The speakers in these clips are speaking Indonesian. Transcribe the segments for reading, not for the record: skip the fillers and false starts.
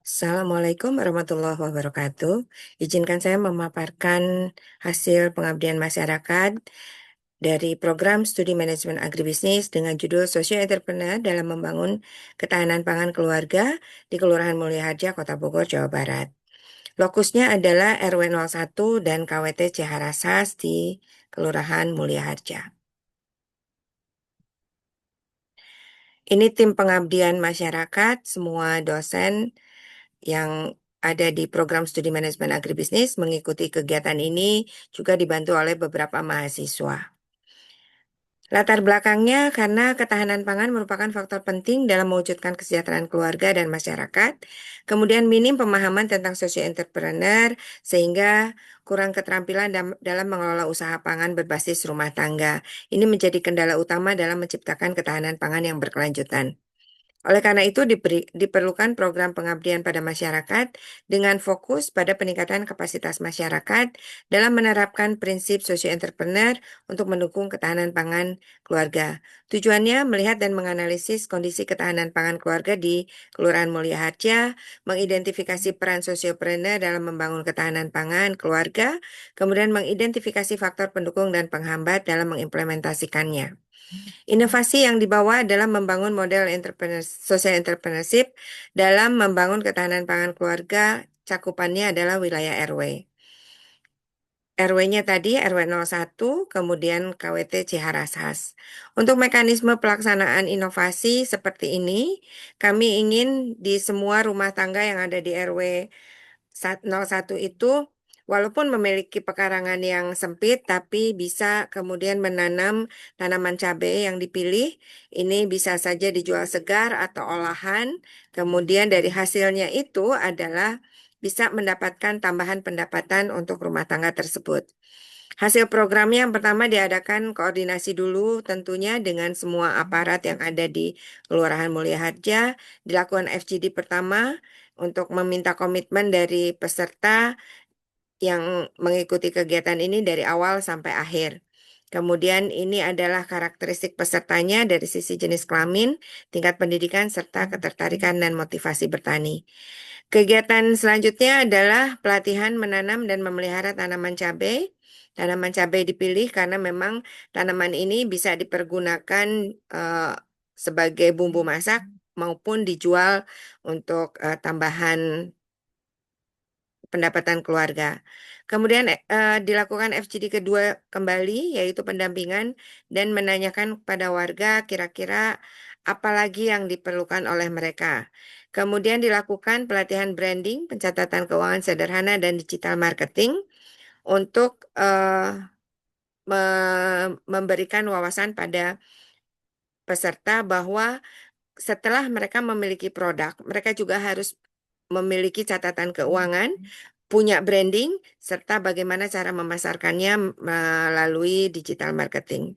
Assalamualaikum warahmatullahi wabarakatuh. Izinkan saya memaparkan hasil pengabdian masyarakat dari program studi manajemen agribisnis dengan judul Socio Entrepreneur dalam membangun ketahanan pangan keluarga di Kelurahan Mulyaharja, Kota Bogor, Jawa Barat. Lokusnya adalah RW 01 dan KWT Ciharasas di Kelurahan Mulyaharja. Ini tim pengabdian masyarakat, semua dosen yang ada di program studi manajemen agribisnis mengikuti kegiatan ini juga dibantu oleh beberapa mahasiswa. Latar belakangnya karena ketahanan pangan merupakan faktor penting dalam mewujudkan kesejahteraan keluarga dan masyarakat, kemudian minim pemahaman tentang socio entrepreneur sehingga kurang keterampilan dalam mengelola usaha pangan berbasis rumah tangga. Ini menjadi kendala utama dalam menciptakan ketahanan pangan yang berkelanjutan. Oleh karena itu, diperlukan program pengabdian pada masyarakat dengan fokus pada peningkatan kapasitas masyarakat dalam menerapkan prinsip socio entrepreneur untuk mendukung ketahanan pangan keluarga. Tujuannya melihat dan menganalisis kondisi ketahanan pangan keluarga di Kelurahan Mulyaharja, mengidentifikasi peran sosiopreneur dalam membangun ketahanan pangan keluarga, kemudian mengidentifikasi faktor pendukung dan penghambat dalam mengimplementasikannya. Inovasi yang dibawa adalah membangun model social entrepreneurship dalam membangun ketahanan pangan keluarga, cakupannya adalah wilayah RW. RW-nya tadi RW 01, kemudian KWT Ciharasas. Untuk mekanisme pelaksanaan inovasi seperti ini, kami ingin di semua rumah tangga yang ada di RW 01 itu walaupun memiliki pekarangan yang sempit tapi bisa kemudian menanam tanaman cabai yang dipilih. Ini bisa saja dijual segar atau olahan. Kemudian dari hasilnya itu adalah bisa mendapatkan tambahan pendapatan untuk rumah tangga tersebut. Hasil programnya yang pertama diadakan koordinasi dulu tentunya dengan semua aparat yang ada di Kelurahan Mulyaharja, dilakukan FGD pertama untuk meminta komitmen dari peserta yang mengikuti kegiatan ini dari awal sampai akhir. Kemudian ini adalah karakteristik pesertanya dari sisi jenis kelamin, tingkat pendidikan, serta ketertarikan dan motivasi bertani. Kegiatan selanjutnya adalah pelatihan menanam dan memelihara tanaman cabai. Tanaman cabai dipilih karena memang tanaman ini bisa dipergunakan sebagai bumbu masak maupun dijual untuk tambahan pendapatan keluarga. Kemudian dilakukan FGD kedua kembali, yaitu pendampingan dan menanyakan kepada warga kira-kira apa lagi yang diperlukan oleh mereka. Kemudian dilakukan pelatihan branding, pencatatan keuangan sederhana, dan digital marketing untuk memberikan wawasan pada peserta bahwa setelah mereka memiliki produk, mereka juga harus memiliki catatan keuangan, punya branding, serta bagaimana cara memasarkannya melalui digital marketing.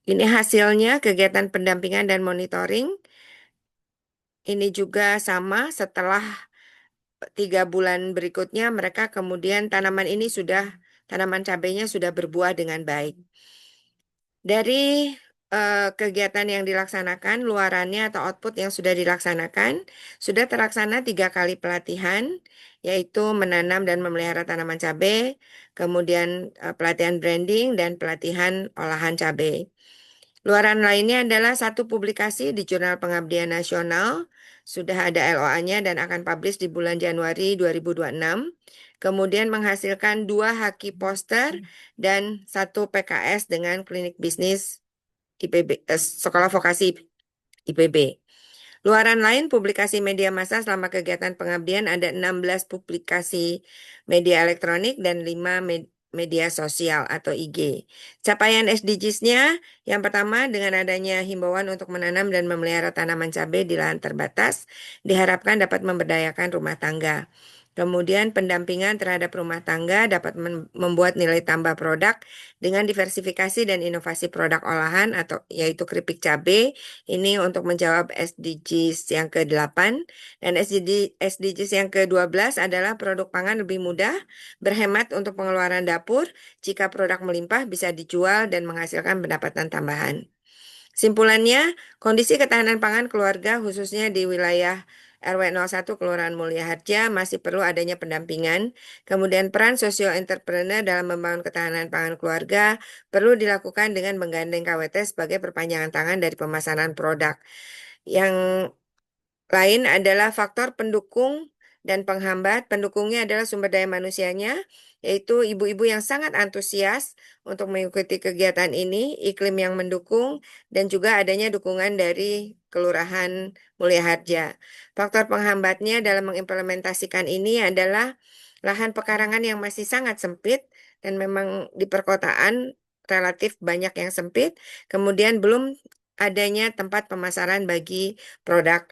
Ini hasilnya kegiatan pendampingan dan monitoring. Ini juga sama setelah 3 bulan berikutnya mereka kemudian tanaman cabainya sudah berbuah dengan baik. Dari kegiatan yang dilaksanakan, luarannya atau output yang sudah dilaksanakan, sudah terlaksana 3 kali pelatihan, yaitu menanam dan memelihara tanaman cabai, kemudian pelatihan branding dan pelatihan olahan cabai. Luaran lainnya adalah 1 publikasi di Jurnal Pengabdian Nasional, sudah ada LOA-nya dan akan publish di bulan Januari 2026. Kemudian menghasilkan 2 haki poster dan 1 PKS dengan klinik bisnis IPB, Sekolah Vokasi IPB. Luaran lain publikasi media massa selama kegiatan pengabdian ada 16 publikasi media elektronik dan 5 media sosial atau IG. Capaian SDGs-nya yang pertama dengan adanya himbauan untuk menanam dan memelihara tanaman cabai di lahan terbatas diharapkan dapat memberdayakan rumah tangga. Kemudian pendampingan terhadap rumah tangga dapat membuat nilai tambah produk dengan diversifikasi dan inovasi produk olahan atau yaitu keripik cabai. Ini untuk menjawab SDGs yang ke-8 dan SDGs yang ke-12 adalah produk pangan lebih mudah, berhemat untuk pengeluaran dapur. Jika produk melimpah bisa dijual dan menghasilkan pendapatan tambahan. Simpulannya, kondisi ketahanan pangan keluarga khususnya di wilayah RW 01 Kelurahan Mulyaharja masih perlu adanya pendampingan. Kemudian peran sosio entrepreneur dalam membangun ketahanan pangan keluarga perlu dilakukan dengan menggandeng KWT sebagai perpanjangan tangan dari pemesanan produk. Yang lain adalah faktor pendukung dan penghambat. Pendukungnya adalah sumber daya manusianya, yaitu ibu-ibu yang sangat antusias untuk mengikuti kegiatan ini, iklim yang mendukung, dan juga adanya dukungan dari Kelurahan Mulia Harja. Faktor penghambatnya dalam mengimplementasikan ini adalah lahan pekarangan yang masih sangat sempit, dan memang di perkotaan relatif banyak yang sempit, kemudian belum adanya tempat pemasaran bagi produk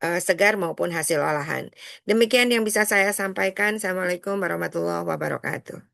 segar maupun hasil olahan. Demikian yang bisa saya sampaikan. Assalamualaikum warahmatullahi wabarakatuh.